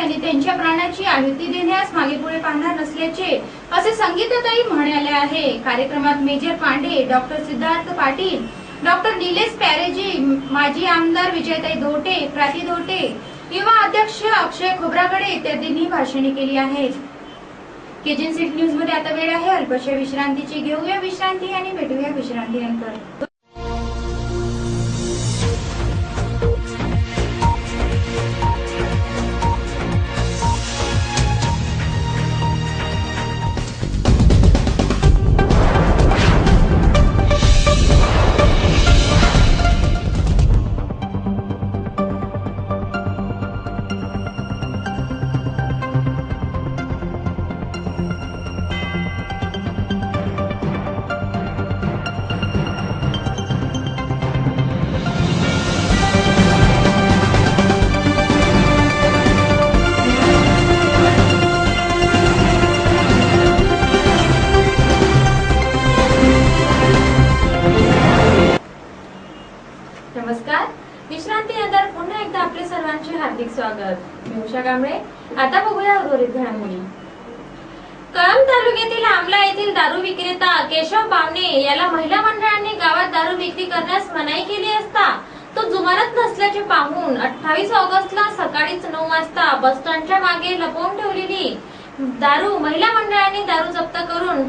यांनी त्यांच्या प्राणाची आहुती देण्यास मागे पुढे पाहणार नसल्याचे असे संगीताताई म्हणाले आहे। कार्यक्रमात major Pande, doctor Siddharth Patil, doctor Nilesh Pyareji, माजी आमदार विजयताई धोटे, प्राती धोटे, युवा अध्यक्ष अक्षय खोब्रागडे इत्यादींनी भाषणे केली आहेत। केजन सिटी न्यूज मध्ये आता वेळ आहे अल्पशा विश्रांतीची। घेऊया विश्रांती आणि भेटूया विश्रांतीनंतर। नमस्कार, विश्रांतीनंतर पुन्हा एकदा आपले सर्वांचे हार्दिक स्वागत। मी उषा कांबळे। आता बघूया उर्वरित घडामोडी। कळंब तालुक्यातील आमला येथील दारू विक्रेता केशव बावणे याला महिला मंडळाने गावात दारू विक्री करण्यास मनाई केली असता तो जुमानत नसल्याचे पाहून 28 ऑगस्टला सकाळीच 9 वाजता बस स्टँडच्या मागे लपवून ठेवलेली दारू महिला मंडळाने दारू जप्त करून